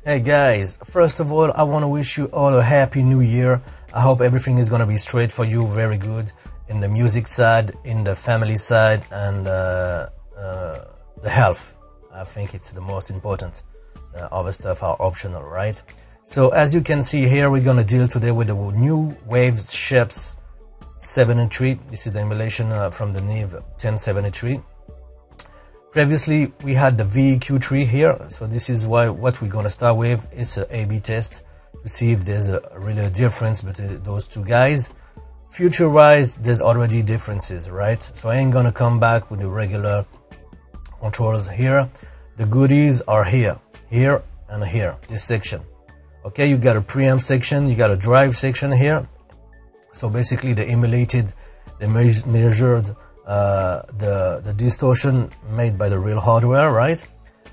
Hey guys, first of all, I want to wish you all a happy new year. I hope everything is going to be straight for you, very good, in the music side, in the family side, and the health. I think it's the most important. Other stuff are optional, right? So as you can see here, we're going to deal today with the new Waves Scheps 73. This is the emulation from the Neve 1073. Previously, we had the VEQ tree here, so this is what we're going to start with. It's an A/B test to see if there's really a difference between those two guys. Future-wise, there's already differences, right? So I ain't going to come back with the regular controls here. The goodies are here, here, and here, this section. Okay, you got a preamp section, you got a drive section here. So basically, they emulated, they measured the distortion made by the real hardware, right?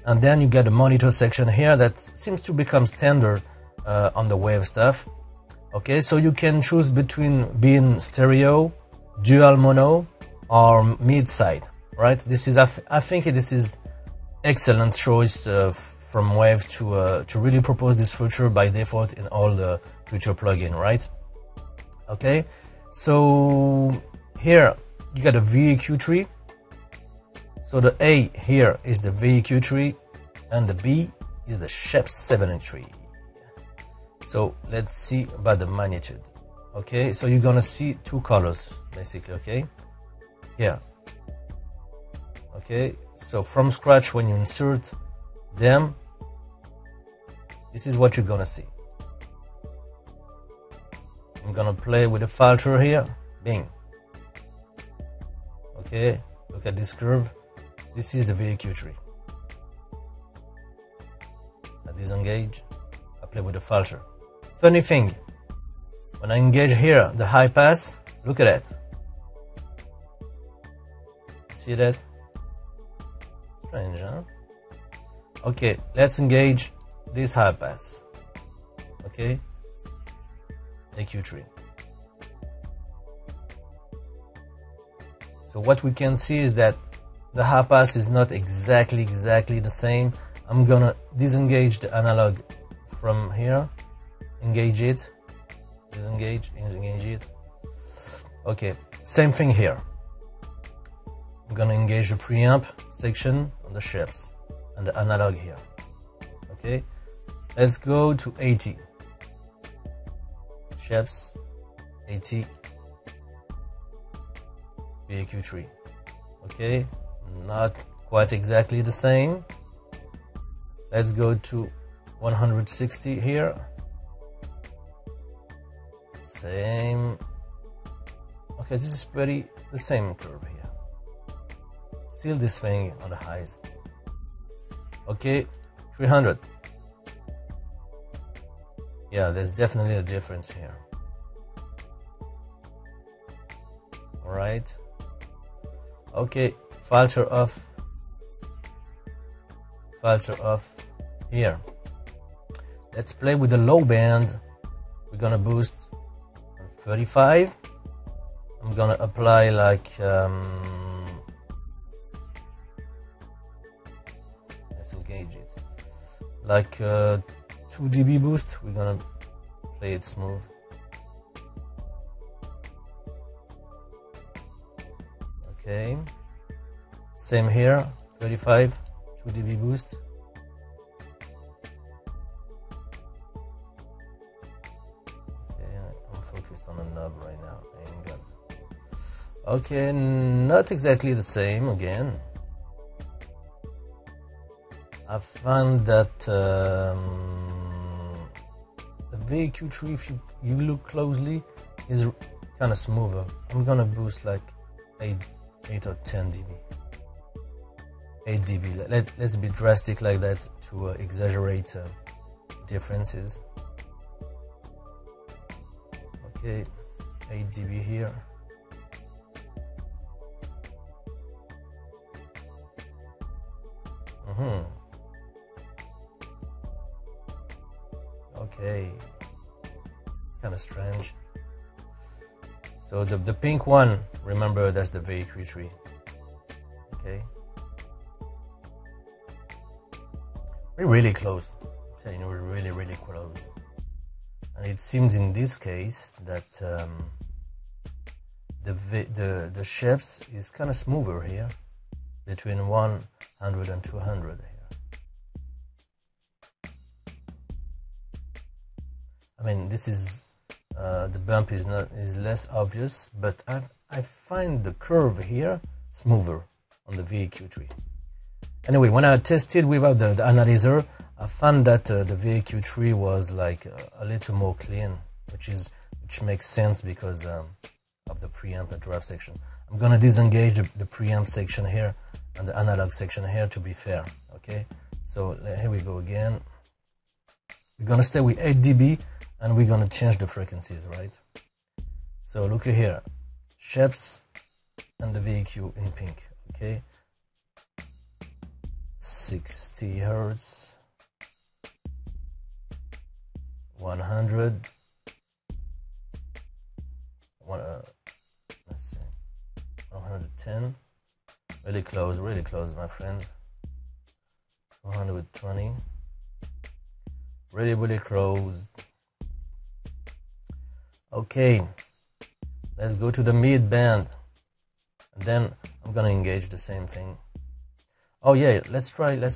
And then you get a monitor section here that seems to become standard on the Wave stuff. Okay, so you can choose between being stereo, dual mono, or mid-side, right? This is, I think this is excellent choice from Wave to really propose this feature by default in all the future plugin, right? Okay, so here you got a VEQ tree. So the A here is the VEQ tree and the B is the Scheps 73. So let's see about the magnitude. Okay, so you're gonna see two colors basically, okay? Here. Okay, so from scratch when you insert them, this is what you're gonna see. I'm gonna play with the filter here. Bing. Okay, look at this curve. This is the VEQ tree. I disengage. I play with the filter. Funny thing, when I engage here, the high pass, look at that. See that? Strange, huh? Okay, let's engage this high pass. Okay, EQ tree. So what we can see is that the high pass is not exactly the same. I'm gonna disengage the analog from here, engage it, disengage, engage it. Okay, same thing here. I'm gonna engage the preamp section on the Scheps and the analog here. Okay, let's go to 80. Scheps 80. VEQ tree. Okay, not quite exactly the same. Let's go to 160 here. Same. Okay, this is pretty the same curve here. Still this thing on the highs. Okay, 300. Yeah, there's definitely a difference here. All right. Okay, filter off here. Let's play with the low band. We're gonna boost 35. I'm gonna apply like let's engage it like 2 dB boost. We're gonna play it smooth. Okay, same here, 35, 2 dB boost. Okay, I'm focused on the knob right now. I ain't got it. Okay, not exactly the same again. I found that the VEQ tree, if you look closely, is kind of smoother. I'm gonna boost like 8 or 10 dB. 8 dB. Let's be drastic like that to exaggerate differences. Okay, 8 dB here. Okay, kind of strange. So the pink one, remember that's the VEQ tree. Okay, we're really close. I'm telling you, we're really, really close. And it seems in this case that the Scheps is kind of smoother here, between 100 and 200 here. I mean, this is the bump is less obvious, but I find the curve here smoother on the VEQ tree. Anyway, when I tested without the Anaylser, I found that the VEQ tree was like a little more clean, which makes sense because of the preamp and drive section. I'm gonna disengage the preamp section here and the analog section here to be fair. Okay, so here we go again. We're gonna stay with 8 dB and we're gonna change the frequencies, right? So look here, Scheps and the VEQ in pink. Okay, 60 Hertz, 100, let's see, 110, really close, my friends. 220, really close. Okay, let's go to the mid band, and then I'm gonna engage the same thing. Oh yeah, let's try the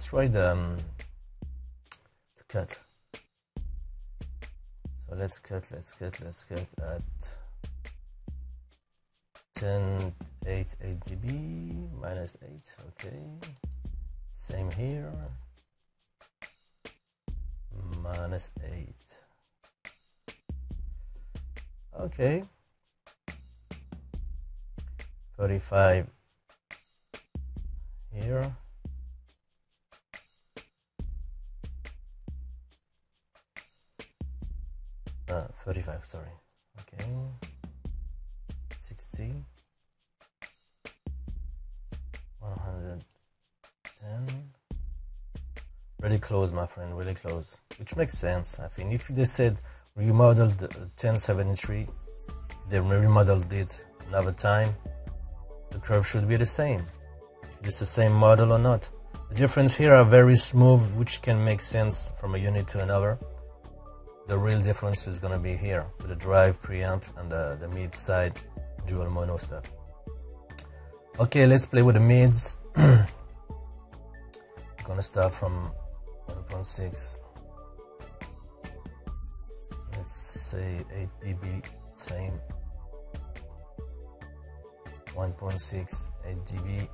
cut. So let's cut at 10, 8 dB, minus 8, okay. Same here, minus 8. Okay. 35 here. 35, sorry. Okay. 60. 110. Really close, my friend, really close. Which makes sense, I think. If they said remodeled 1073, they remodeled it another time, the curve should be the same. If it's the same model or not. The difference here are very smooth, which can make sense from a unit to another. The real difference is going to be here with the drive preamp and the mid side dual mono stuff. Okay, let's play with the mids. I'm gonna start from 1.6. Let's say 8 dB, same. 1.6, 8 dB.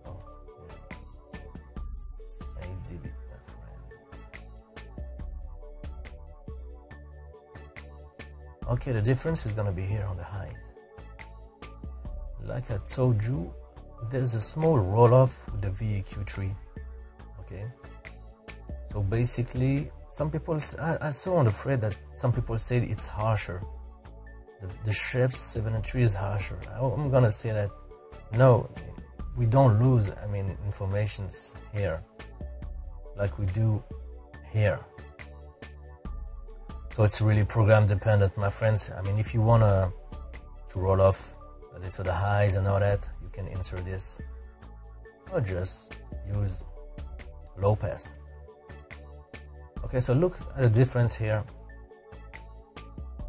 Oh, yeah. 8 dB, my friends. Okay, the difference is gonna be here on the highs. Like I told you, there's a small roll-off with the VEQ tree. Okay, so basically, some people, I saw on the thread that some people say it's harsher. The Scheps 73 is harsher. I'm gonna say that no, we don't lose, I mean, informations here like we do here. So it's really program dependent, my friends. I mean, if you wanna to roll off a little the highs and all that, you can insert this, or just use low pass. Okay, so look at the difference here.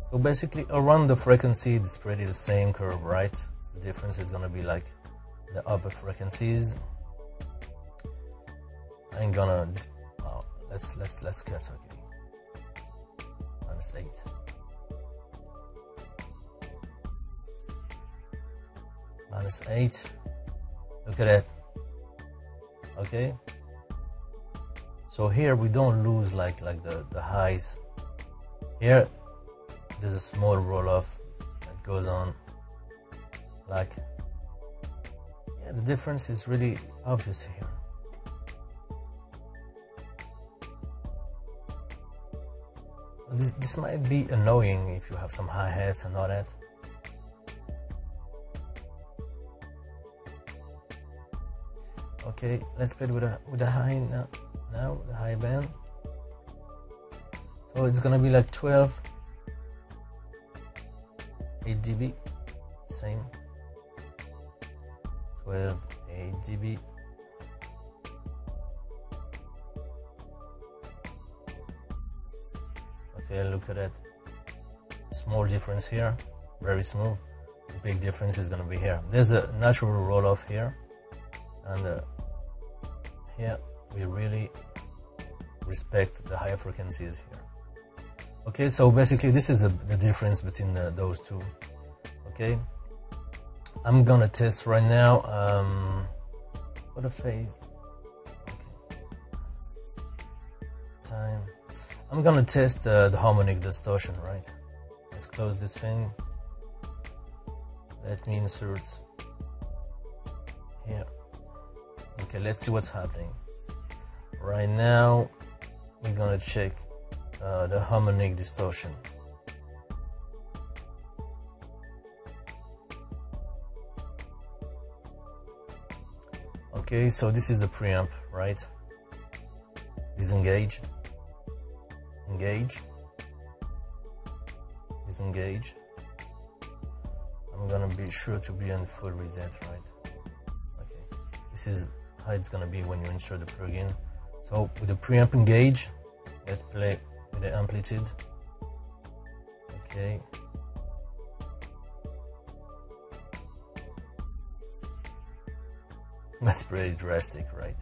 So basically around the frequency it's pretty the same curve, right? The difference is gonna be like the upper frequencies. I ain't gonna let's cut. Okay, -8. -8. Look at that. Okay, so here we don't lose like the highs. Here there's a small roll-off that goes on, like, yeah, the difference is really obvious here. This might be annoying if you have some hi-hats and all that. Okay, let's play with the high now the high band. So it's gonna be like 12, 8 dB, same. 12, 8 dB. Okay, look at that. Small difference here, very smooth. The big difference is gonna be here. There's a natural roll off here, and here we really respect the higher frequencies here. Okay, so basically this is the difference between those two. Okay, I'm gonna test right now for the phase. Okay, time. I'm gonna test the harmonic distortion, right? Let's close this thing. Let me insert here. Okay, let's see what's happening. Right now, we're gonna check the harmonic distortion. Okay, so this is the preamp, right? Disengage, engage, disengage. I'm gonna be sure to be on full reset, right? Okay, this is how it's gonna be when you insert the plugin. So with the preamp engage, let's play with the amplitude. Okay. That's pretty drastic, right?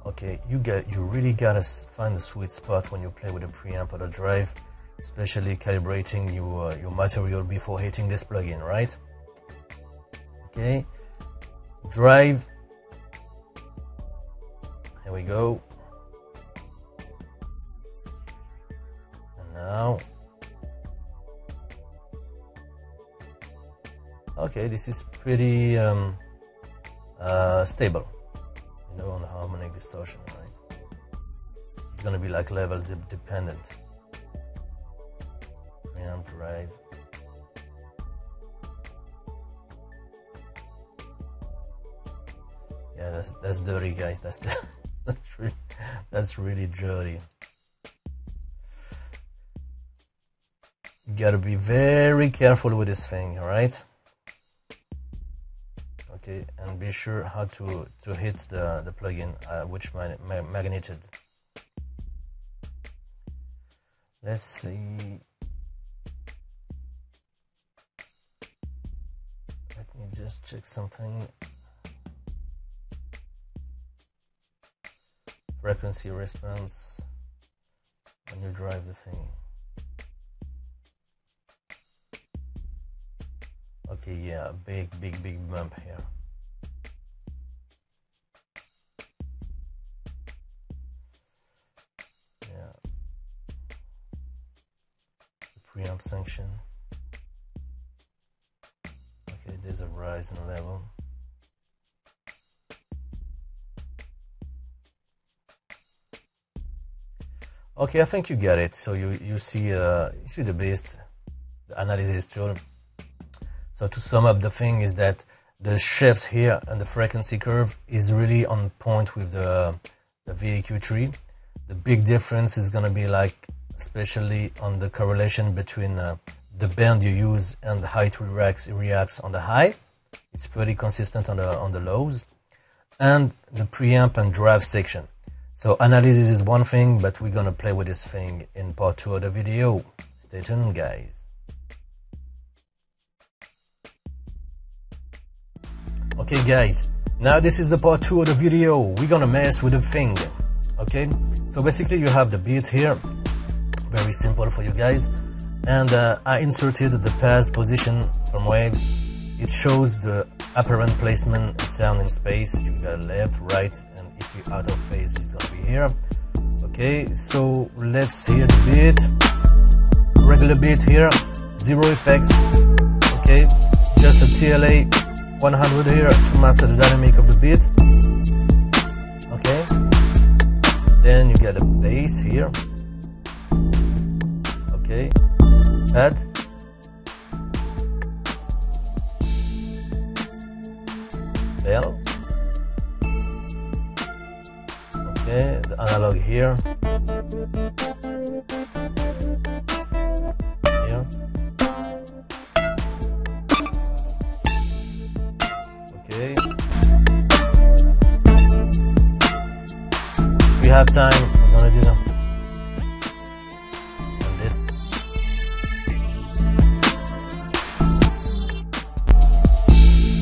Okay, you really gotta find the sweet spot when you play with a preamp or the drive, especially calibrating your material before hitting this plugin, right? Okay, drive. Here we go. And now, okay, this is pretty stable. You know, on the harmonic distortion, right? It's gonna be like level dependent. Preamp drive. Yeah, that's dirty, guys. That's really dirty. You gotta be very careful with this thing, alright? Okay, and be sure how to hit the plugin, which magnitude. Let's see. Let me just check something. Frequency response when you drive the thing. Okay, yeah, big bump here. Yeah. The preamp sanction. Okay, there's a rise in level. Okay, I think you get it. So you see the best, the analysis tool. So to sum up, the thing is that the Scheps here and the frequency curve is really on point with the VAQ tree. The big difference is gonna be like, especially on the correlation between the band you use and how it reacts on the high. It's pretty consistent on the lows, and the preamp and drive section. So analysis is one thing, but we're gonna play with this thing in part 2 of the video. Stay tuned, guys. Okay, guys, now this is the part 2 of the video. We're gonna mess with the thing. Okay, so basically you have the beats here, very simple for you guys, and I inserted the pass position from waves. It shows the apparent placement and sound in space. You got left, right, and if you're out of phase, it's gonna be here. Okay, so let's hear the beat. Regular beat here, zero effects. Okay, just a TLA 100 here to master the dynamic of the beat. Okay, then you get a bass here. Okay, pad. Bell. Okay, the analog here. Here. Okay. have time, we're gonna do this.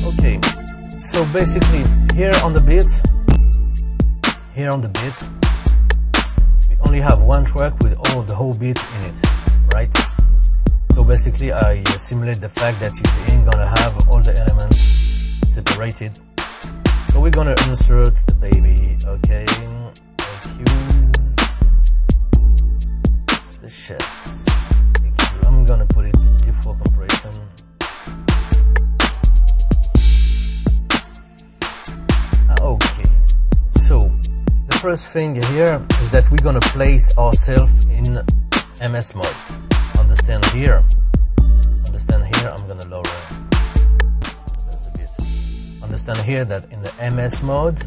Okay, so basically here on the beat, we only have one track with the whole beat in it, right? So basically I simulate the fact that you ain't gonna have all the elements separated. So we're gonna insert the baby, okay, EQs, the Scheps, EQ. I'm gonna put it before compression. Okay, so the first thing here is that we're gonna place ourselves in MS mode. Understand here, I'm gonna lower the bit. Understand here that in the MS mode,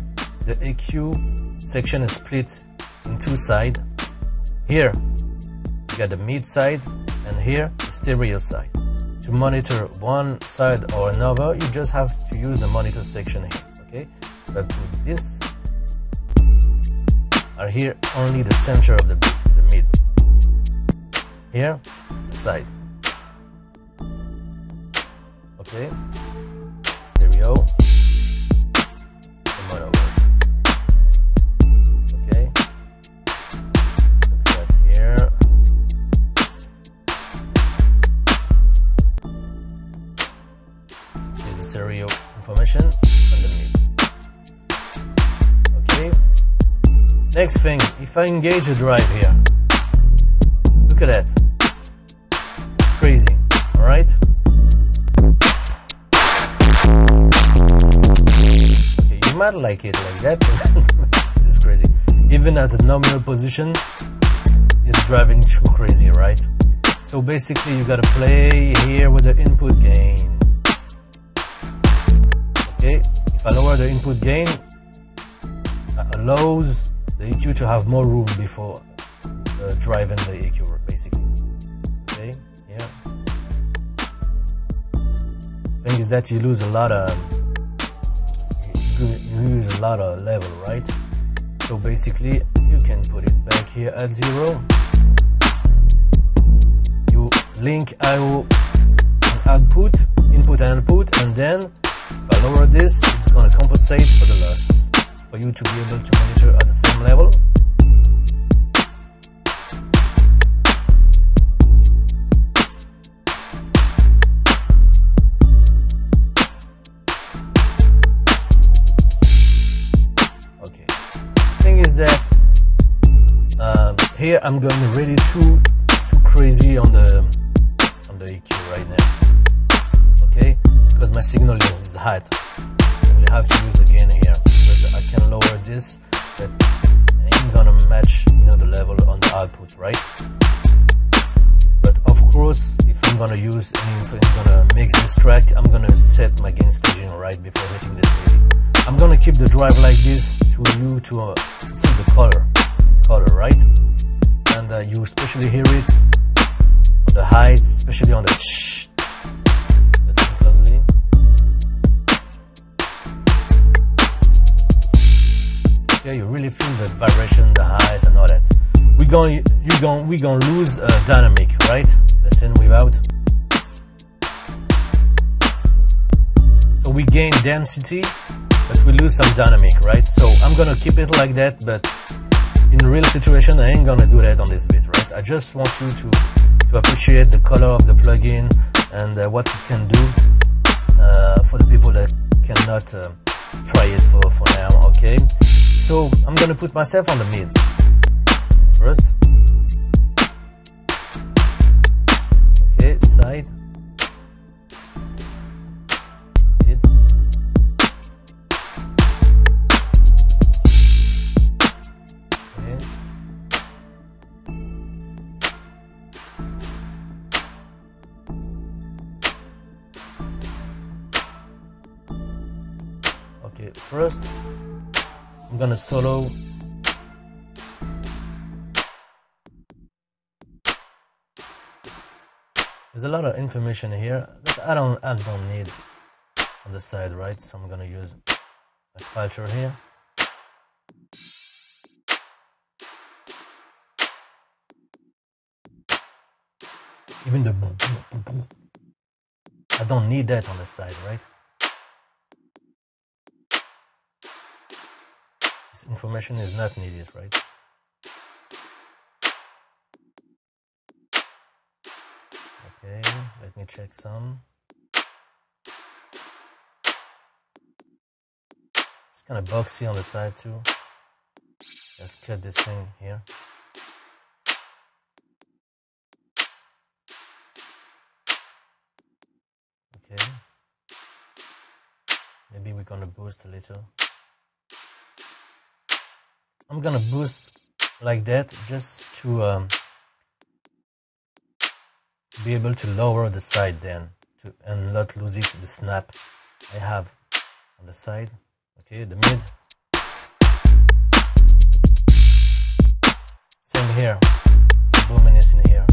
the EQ section is split in two sides. Here, you got the mid side, and here, the stereo side. To monitor one side or another, you just have to use the monitor section here, okay? But with this, are here only the center of the beat, the mid. Here, the side. Okay, stereo, the mono version. Okay, look at that here. This is the stereo information and the mid. Okay, next thing, if I engage a drive here, look at that. Crazy, alright? Okay, you might like it like that, but this is crazy. Even at the nominal position, it's driving too crazy, right? So basically, you gotta play here with the input gain. Okay, if I lower the input gain, that allows the EQ to have more room before driving the EQ, basically. Okay, yeah. Thing is that you lose a lot of level, right? So basically, you can put it back here at 0. You link IO and output, input and output, and then if I lower this, it's gonna compensate for the loss, for you to be able to monitor at the same level. Okay, thing is that here I'm going really too crazy on the EQ right now. Okay, because my signal is hot. I will have to use the gain here because I can lower this, but I ain't gonna match, you know, the level on the output, right? But of course, if I'm gonna use, if I'm gonna mix this track, I'm gonna set my gain staging right before hitting this baby. I'm gonna keep the drive like this to feel the color, right? And you especially hear it on the highs, especially on the shh. Listen closely. Okay, you really feel the vibration, the highs, and all that. We gonna lose dynamic, right? Listen without. So we gain density, but we lose some dynamic, right? So I'm gonna keep it like that, but in real situation, I ain't gonna do that on this beat, right? I just want you to appreciate the color of the plugin and what it can do for the people that cannot try it for now, okay? So I'm gonna put myself on the mid first. Okay, side. Mid. Okay. Okay, first I'm gonna solo. There's a lot of information here that I don't need on the side, right? So I'm gonna use a filter here. Even the boom, boom, boom, boom. I don't need that on the side, right? This information is not needed, right? Okay, let me check some. It's kind of boxy on the side too. Let's cut this thing here. Okay. Maybe we're gonna boost a little. I'm gonna boost like that just to be able to lower the side then and not lose it the snap I have on the side. Okay, the mid. Same here. Some boominess in here.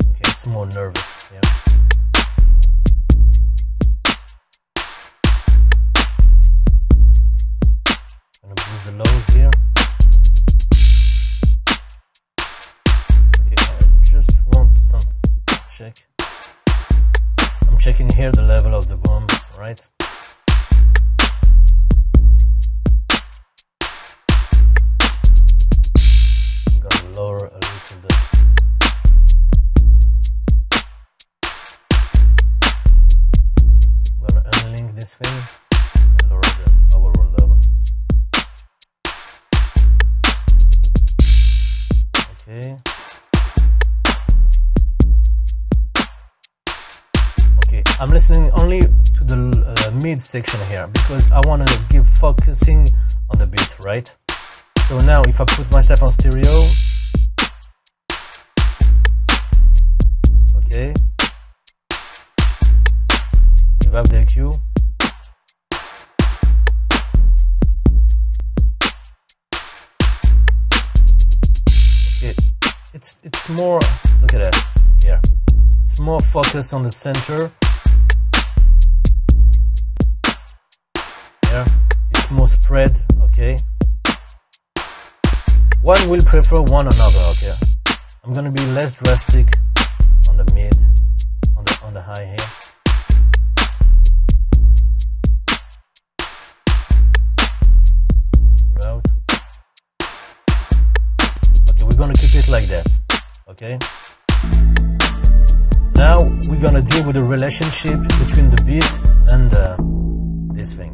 Okay, it's more nervous. Yeah. Gonna boost the lows here. Okay, I just want something to check. I'm checking here the level of the boom, right? I'm gonna lower a little the I'm gonna unlink this thing and lower the overall level. Okay. Okay, I'm listening only to the mid section here because I want to give focusing on the beat, right? So now if I put myself on stereo, okay, without the EQ, okay, it's more, look at that here, it's more focused on the center. Here it's more spread. Okay, one will prefer one another. Okay, I'm gonna be less drastic on the mid, on the high here. Out. Okay, we're gonna keep it like that. Okay. Now we're gonna deal with the relationship between the beat and this thing.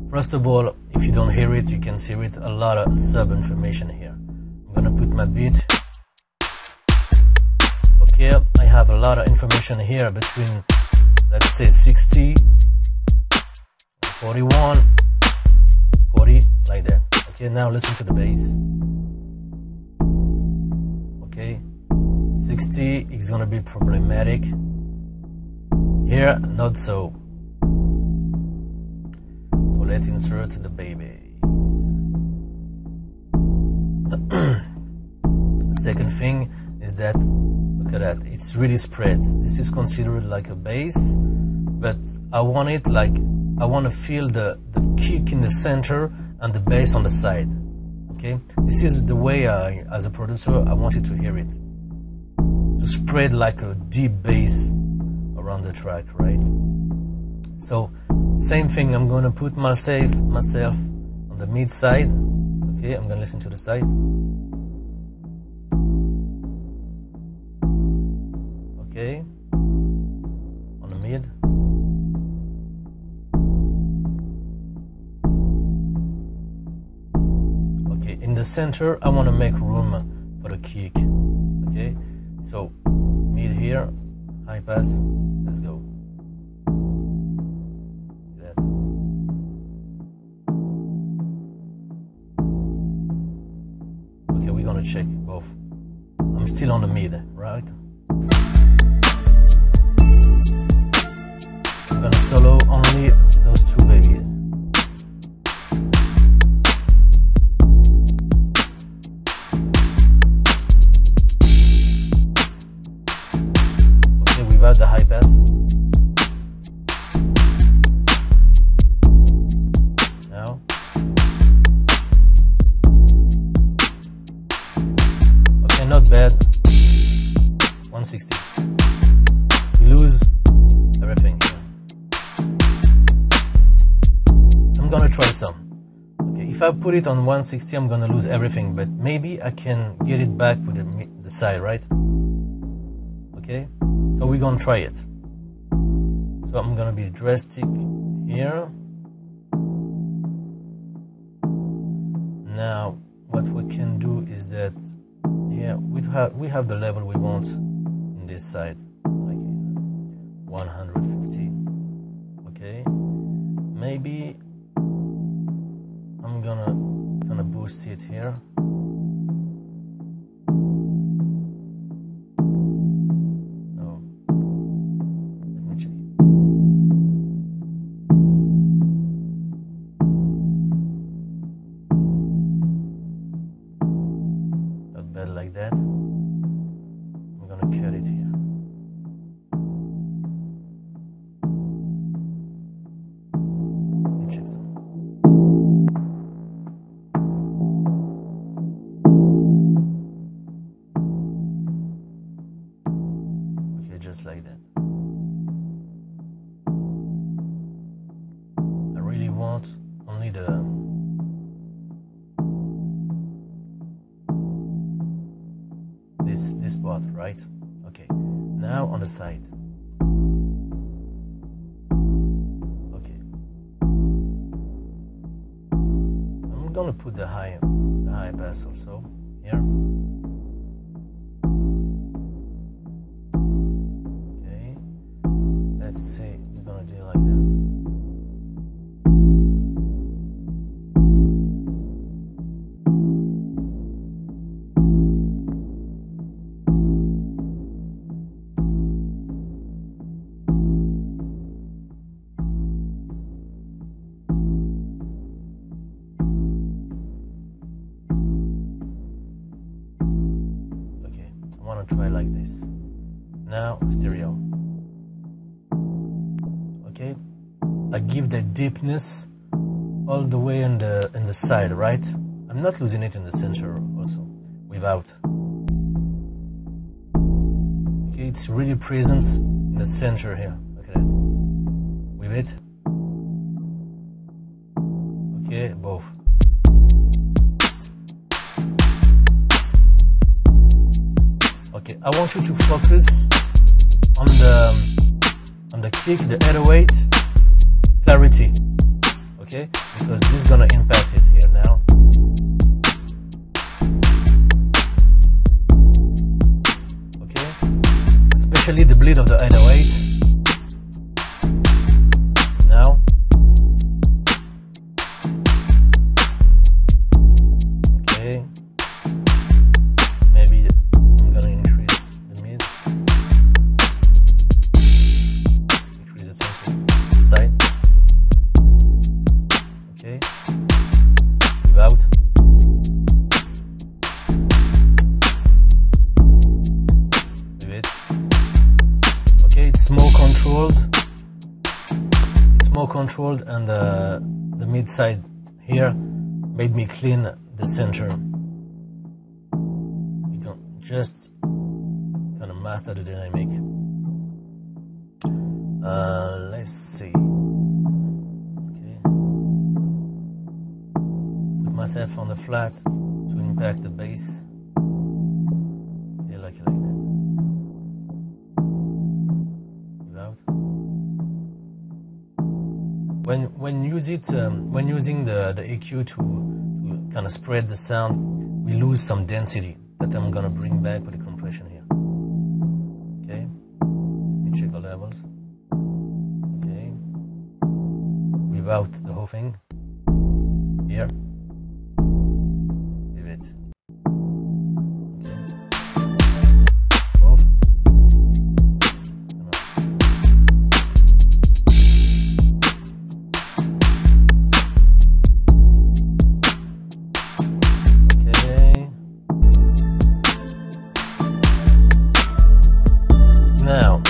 First of all, if you don't hear it, you can see it, a lot of sub information here. I'm gonna put my beat. Okay, I have a lot of information here between, let's say 60, 41, 40, like that. Okay, now listen to the bass. Okay, 60 is gonna be problematic. Here, not so. So let's insert the baby. The second thing is that, look at that, it's really spread. This is considered like a bass, but I want it like, I want to feel the kick in the center and the bass on the side. Okay, this is the way as a producer, I wanted to hear it. To spread like a deep bass around the track, right? So, same thing, I'm gonna put myself on the mid side. Okay, I'm gonna listen to the side. Okay, on the mid. Okay, in the center, I want to make room for the kick. Okay, so mid here, high pass, let's go. That. Okay, we're gonna check both. I'm still on the mid, right? I'm gonna solo only those two babies. gonna try some. Okay, if I put it on 160, I'm gonna lose everything, but maybe I can get it back with the side, right? Okay, so we're gonna try it. So I'm gonna be drastic here. Now what we can do is that here we have the level we want in this side, like 150. Okay, maybe I'm gonna boost it here. Oh, let me check. Not bad like that. I'm gonna cut it here. Let me check some. Okay, just like that. I really want only this part, right? Okay, now on the side. Okay, I'm gonna put the high pass also here. Okay, let's say we're gonna do it like that. I want to try like this. Now stereo. Okay, I give the deepness all the way in the side, right? I'm not losing it in the center also without. Okay, it's really present in the center here. Look at it. With it. Okay, both. Okay, I want you to focus on the kick, the 808 clarity. Okay, because this is gonna impact it here now. Okay, especially the bleed of the 808. Now. Okay. Maybe I'm gonna increase the mid. Increase the center side. Okay. Without. With it. Okay, it's more controlled. It's more controlled, and the mid side here made me clean the center. We can just kind of master the dynamic. Let's see. Okay. Put myself on the flat to impact the bass. Okay, like that. Without. When using the EQ to kind of spread the sound, we lose some density that I'm gonna bring back with the compression here. Okay, let me check the levels. Okay, without the whole thing here. Leave it. Okay, both. Now,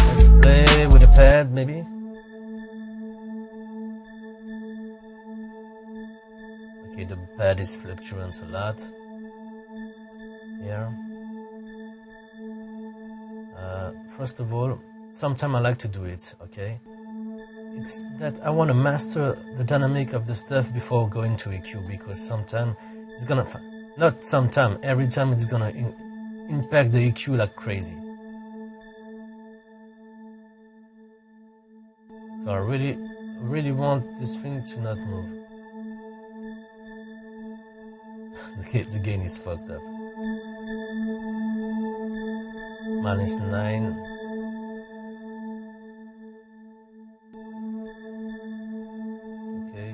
let's play with a pad, maybe. Okay, the pad is fluctuant a lot. Here. First of all, sometimes I like to do it, okay? it's that I want to master the dynamic of the stuff before going to EQ, because sometimes it's gonna, not sometime, every time it's gonna impact the EQ like crazy. So I really want this thing to not move. The gain is fucked up. -9. Okay.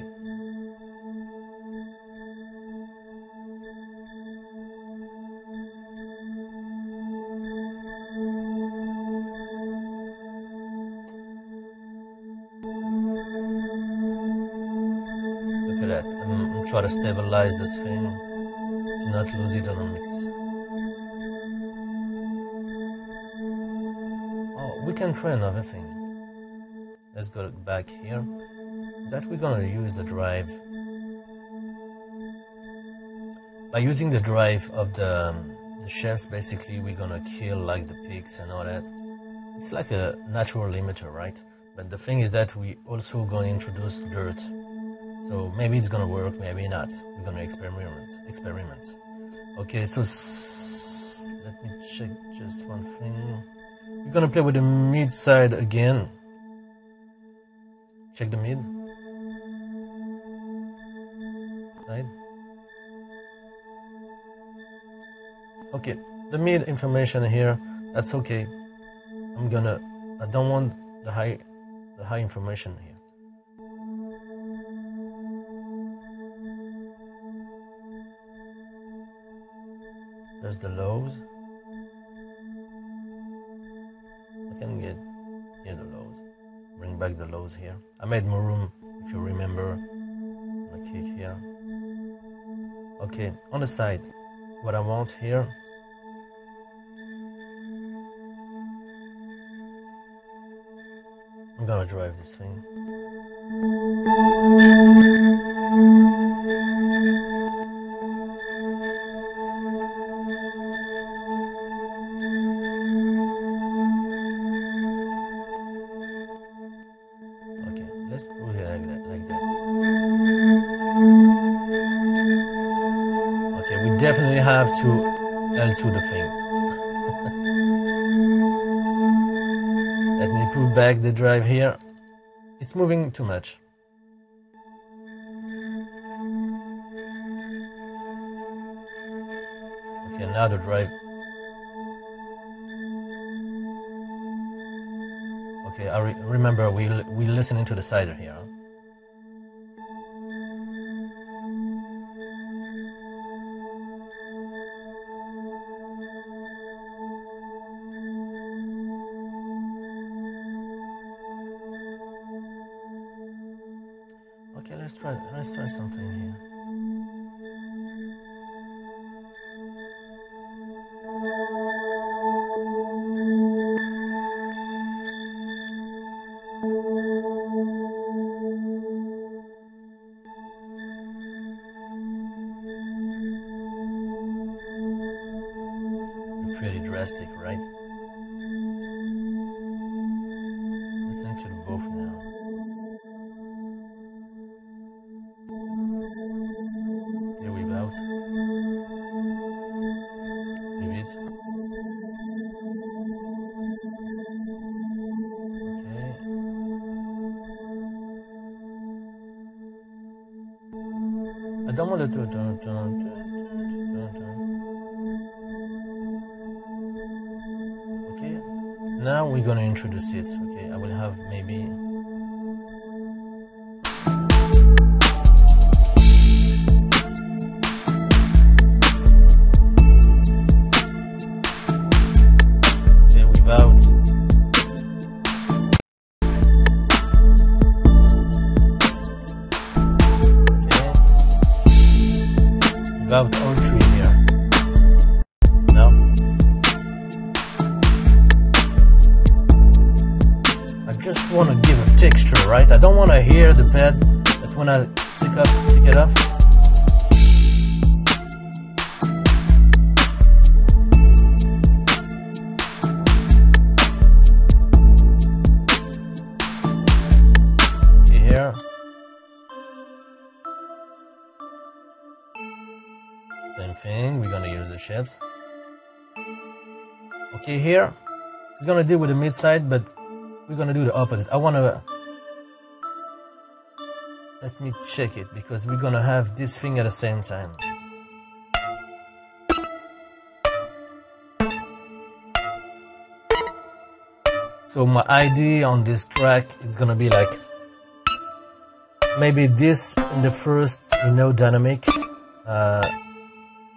Look at that. I'm trying to stabilize this thing to not lose it on a mix. Oh, we can try another thing. Let's go back here. That we're gonna use the drive. By using the drive of the Scheps, basically we're gonna kill like the peaks and all that. It's like a natural limiter, right? But the thing is that we also gonna introduce dirt. So maybe it's gonna work, maybe not. We're gonna experiment. Okay, so let me check just one thing. We're gonna play with the mid side again. Check the mid side. Okay, the mid information here, that's okay. I don't want the high information here. There's the lows. I can get here the lows. Bring back the lows here. I made more room, if you remember. I'm gonna kick here. Okay, on the side, what I want here. I'm gonna drive this thing. Okay, let's put it like that. Okay, we definitely have to L2 the thing. Let me put back the drive here. It's moving too much. Okay, now the drive. Okay, I remember we listening to the cider here. Huh? Okay, let's try something here. Pretty drastic, right? Listen to both now. Here we've out. Leave it. Okay. I don't want to do it. Now we're gonna introduce it. Okay, I will have maybe. Okay, without. Okay. Without all three here. No. Just want to give a texture, right? I don't want to hear the pad, but when I take it off. thing. We're gonna use the Scheps. Okay, here we're gonna deal with the mid side, but we're gonna do the opposite. I wanna let me check it because we're gonna have this thing at the same time. So my idea on this track is gonna be like maybe this in the first, dynamic,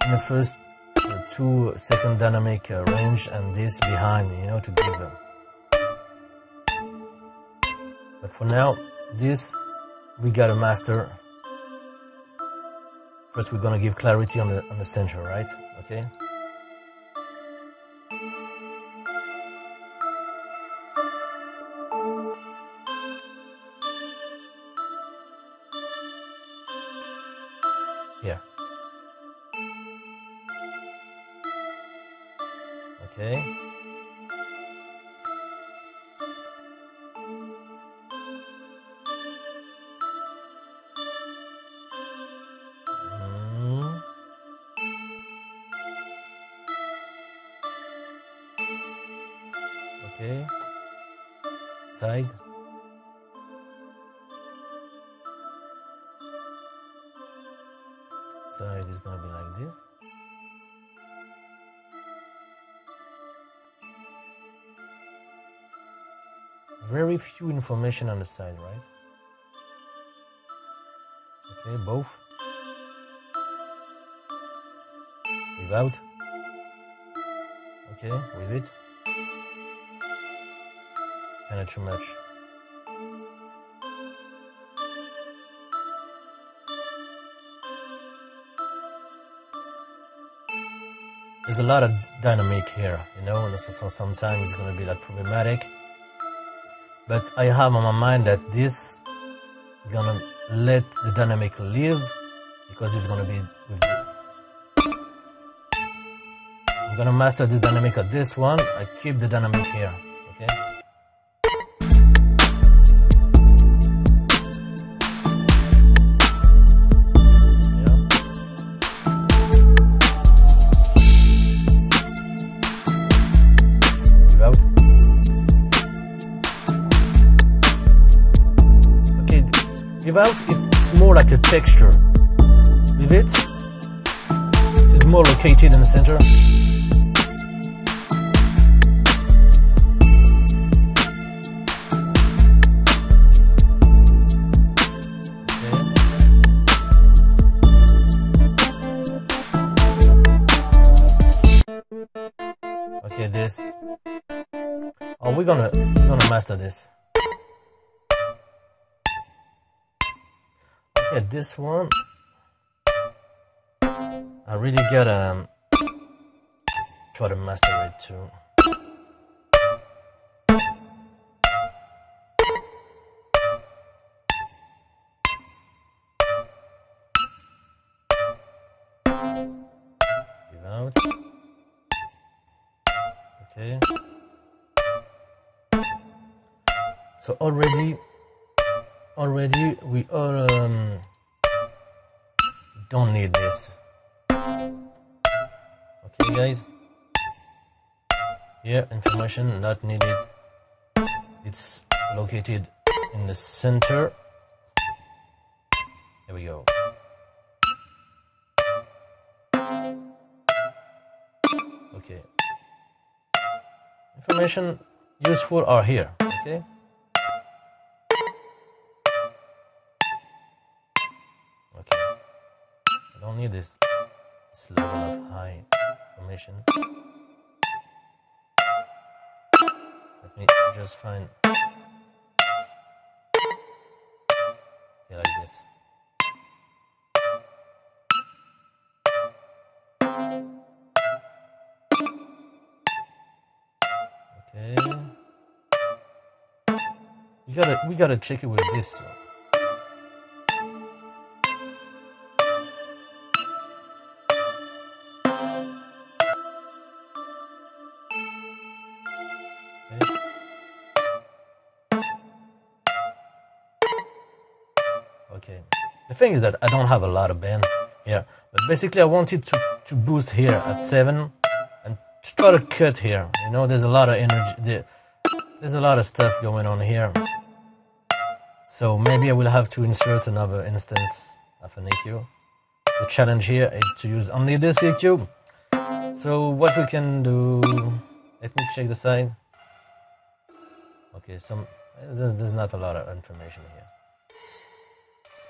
in the first 2 second dynamic range, and this behind, to give a. But for now, this we gotta master. First, we're gonna give clarity on the center, right? Okay. Here. Okay. Okay. Side. Side is gonna be like this. Very few information on the side, right? Okay, both. Without. Okay, with it. Kinda too much. There's a lot of dynamic here, so sometimes it's gonna be like problematic. But I have on my mind that this gonna let the dynamic live because it's gonna be with the, I'm gonna master the dynamic of this one. I keep the dynamic here, okay? Without, it's more like a texture. With it, this is more located in the center. Okay, this. Oh, we're gonna master this. Okay, this one, I really gotta try to master it too. Without. Okay. So already we all don't need this. Okay, guys. Here, information not needed. It's located in the center. Here we go. Okay. Information useful are here. Okay. I don't need this level of high information. Let me just find like this. Okay. We gotta check it with this one. Okay. The thing is that I don't have a lot of bands here. But basically I wanted to boost here at 7 and to try to cut here. You know, there's a lot of energy, there's a lot of stuff going on here. So maybe I will have to insert another instance of an EQ. The challenge here is to use only this EQ. So what we can do, let me check the side. Okay, there's not a lot of information here.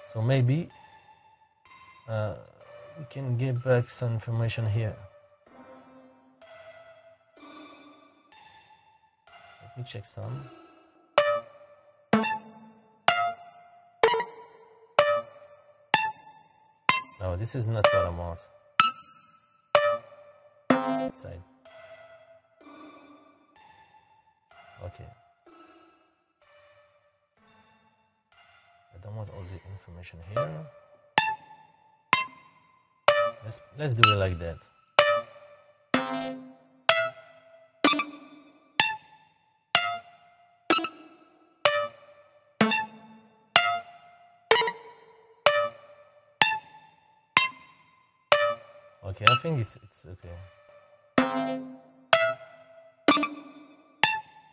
So maybe we can get back some information here. Let me check some. No, this is not what I want. Side. Okay. I don't want all the information here. Let's do it like that. Okay, I think it's okay.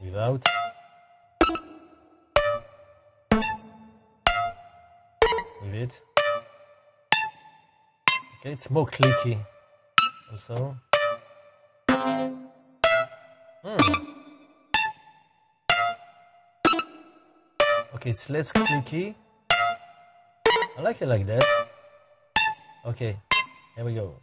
Without. With it. Okay, it's more clicky also. Okay, it's less clicky. I like it like that. Okay, here we go.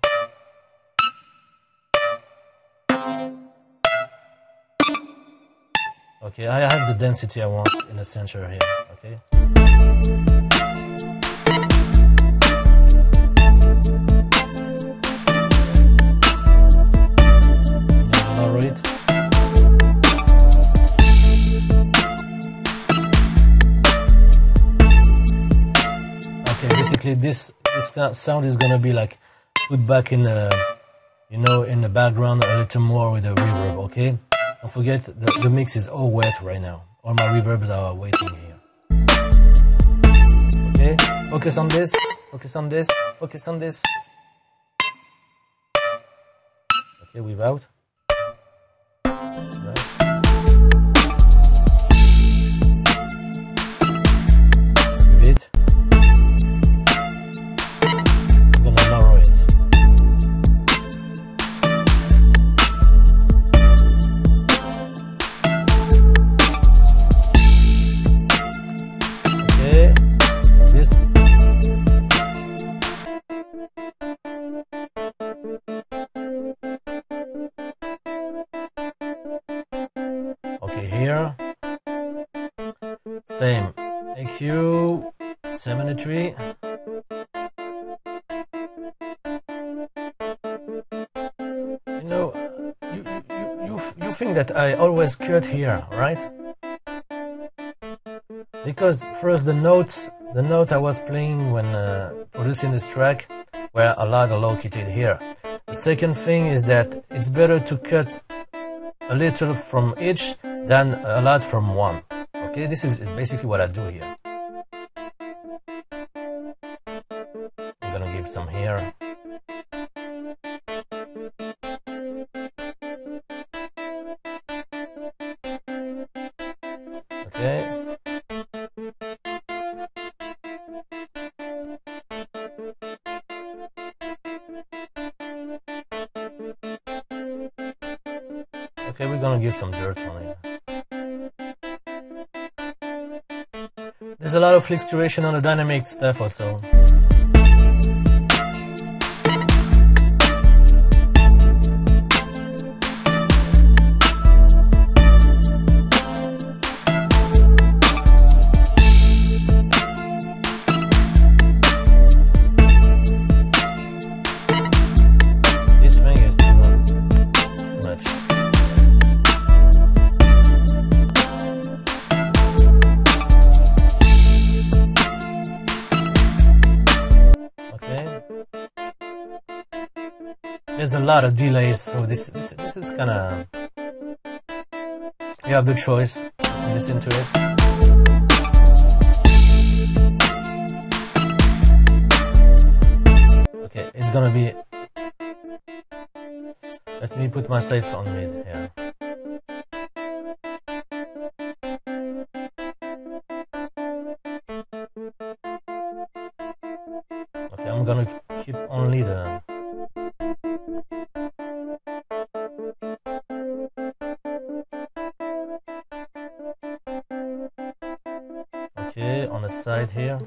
Okay, I have the density I want in the center here, okay? Lower it. Okay, basically this sound is gonna be like put back in the, you know, in the background a little more with the reverb, okay? Don't forget, the mix is all wet right now. All my reverbs are waiting here. Okay, focus on this, focus on this, focus on this. Okay, without. Right. With it. I'm gonna narrow it. Here, same EQ 73. You know, you think that I always cut here, right? Because first the note I was playing when producing this track were a lot located here. The second thing is that it's better to cut a little from each than a lot from one. Okay, this is basically what I do here. I'm gonna give some here. Okay. Okay, we're gonna give some dirt on it. There's a lot of fluctuation on the dynamic stuff also. This thing is too much. There's a lot of delays, so this is kind of, you have the choice to listen to it. it's gonna be. Let me put myself on mid here. Okay, I'm gonna keep only the. Okay, on the side here.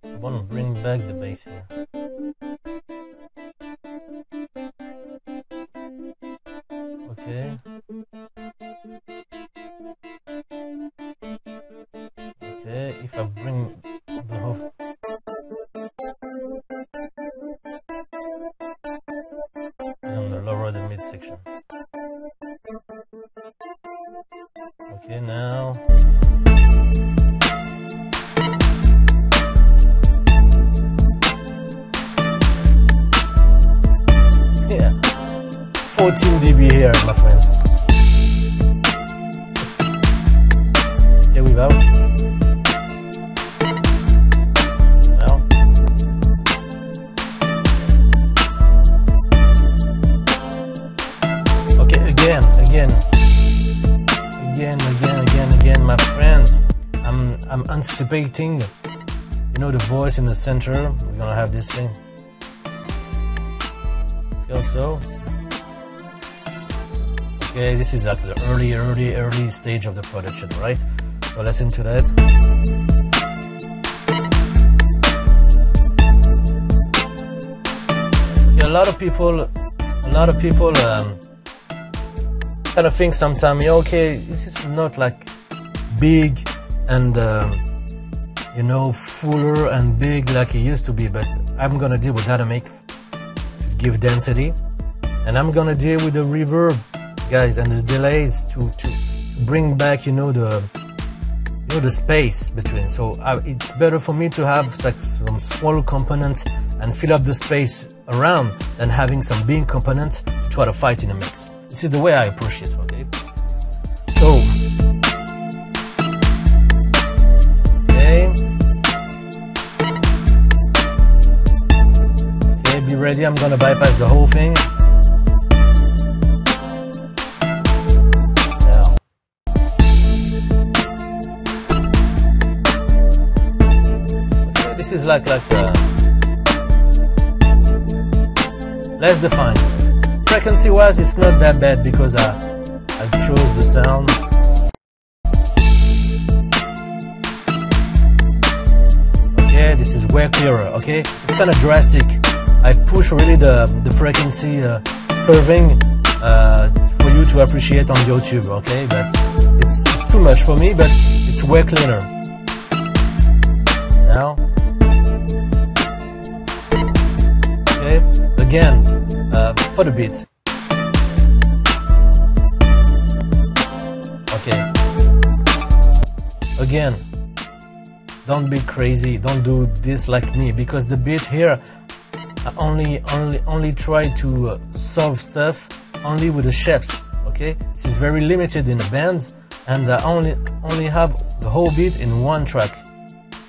I want to bring back the bass here. Okay. Okay, if I bring the whole... on the lower the mid section. Okay, now... yeah, 14 dB here, my friends. Okay, without. Now. Okay, again, my friends. I'm anticipating, you know, the voice in the center. We're gonna have this thing. Okay, also. Okay, this is like the early stage of the production, right? So listen to that. Okay, a lot of people kind of think sometimes, yeah, okay, this is not like big and you know, fuller and big like it used to be, but I'm gonna deal with dynamic to give density, and I'm gonna deal with the reverb, guys, and the delays to bring back, you know, the space between. So it's better for me to have like some small components and fill up the space around than having some big components to try to fight in a mix. This is the way I approach it, okay? So, okay, be ready. I'm gonna bypass the whole thing. This is like less defined. Frequency wise, it's not that bad because I chose the sound. Okay, this is way clearer. Okay, it's kind of drastic. I push really the frequency curving for you to appreciate on YouTube. Okay, but it's too much for me, but it's way cleaner now. Again, for the beat. Okay. Again, don't be crazy. Don't do this like me, because the beat here, I only try to solve stuff only with the Scheps. Okay, this is very limited in the band, and I only have the whole beat in one track.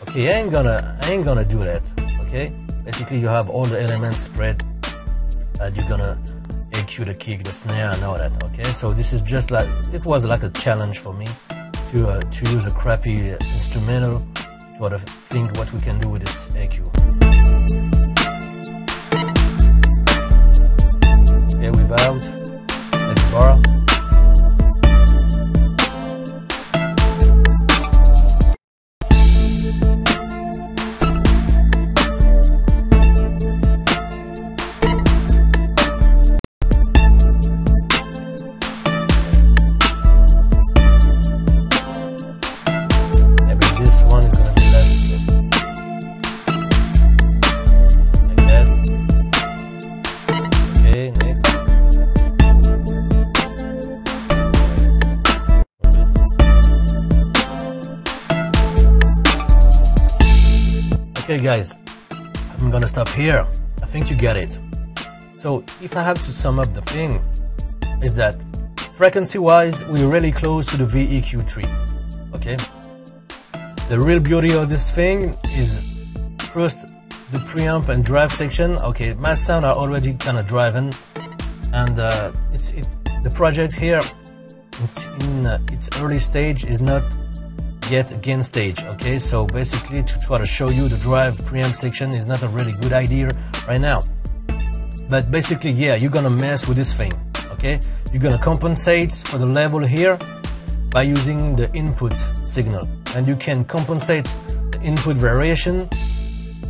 Okay, I ain't gonna do that. Okay, basically you have all the elements spread. You're gonna EQ the kick, the snare, and all that. Okay, so this is just like, it was like a challenge for me to use a crappy instrumental to sort of think what we can do with this EQ. Okay, without X bar. Okay guys, I'm gonna stop here. I think you get it. So if I have to sum up the thing, is that frequency wise we're really close to the VEQ tree. Okay, the real beauty of this thing is first the preamp and drive section. Okay, my sound are already kind of driving, and the project here, it's in its early stage, is not yet gain stage. Okay, so basically to try to show you the drive preamp section is not a really good idea right now. But basically, yeah, you're gonna mess with this thing. Okay, you're gonna compensate for the level here by using the input signal, and you can compensate the input variation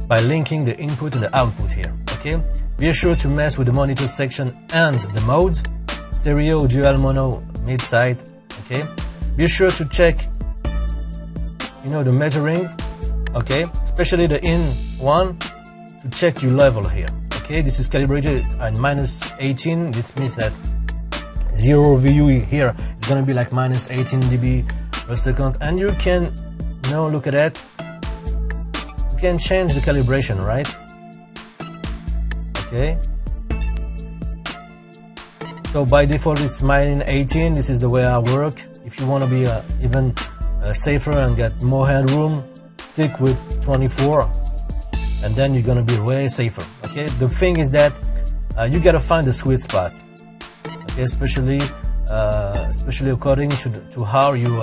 by linking the input and the output here. Okay, be sure to mess with the monitor section and the mode, stereo, dual, mono, mid-side. Okay, be sure to check, you know, the measurings. Okay, especially the in one, to check your level here. Okay, this is calibrated at -18. This means that 0 VU here is gonna be like -18 dB per second, and you can, you know, look at that. You can change the calibration, right? Okay. So by default it's -18. This is the way I work. If you want to be even safer and get more headroom, stick with 24, and then you're gonna be way safer. Okay. The thing is that you gotta find the sweet spot. Okay, especially according to how you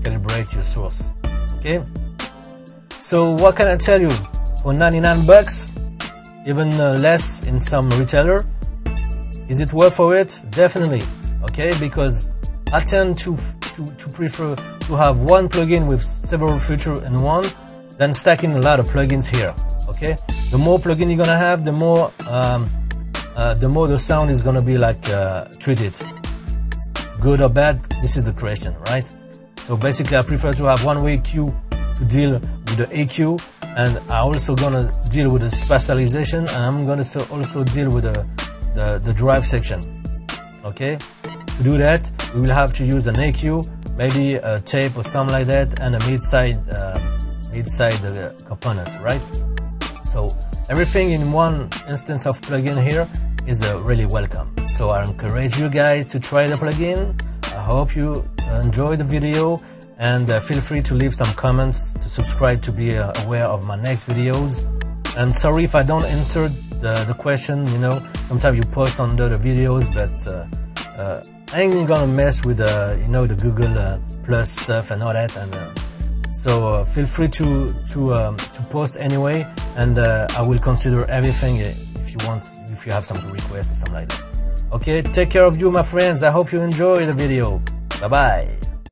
calibrate your source. Okay, so what can I tell you? For 99 bucks, even less in some retailer, is it worth for it? Definitely. Okay, because I tend to prefer to have one plugin with several features in one than stacking a lot of plugins here. Okay, the more plugin you're gonna have, the more the sound is gonna be like treated. Good or bad, this is the question, right? So basically I prefer to have one EQ to deal with the EQ, and I also gonna deal with the spatialization, and I'm gonna also deal with the drive section. Okay, to do that we will have to use an EQ, maybe a tape or something like that, and a mid-side components, right? So everything in one instance of plugin here is really welcome. So I encourage you guys to try the plugin. I hope you enjoy the video, and feel free to leave some comments, to subscribe to be aware of my next videos. And sorry if I don't answer the question, you know, sometimes you post under the videos, but I ain't gonna mess with you know, the Google Plus stuff and all that, and so feel free to post anyway, and I will consider everything if you want, if you have some requests or something like that. Okay, take care of you, my friends. I hope you enjoy the video. Bye bye.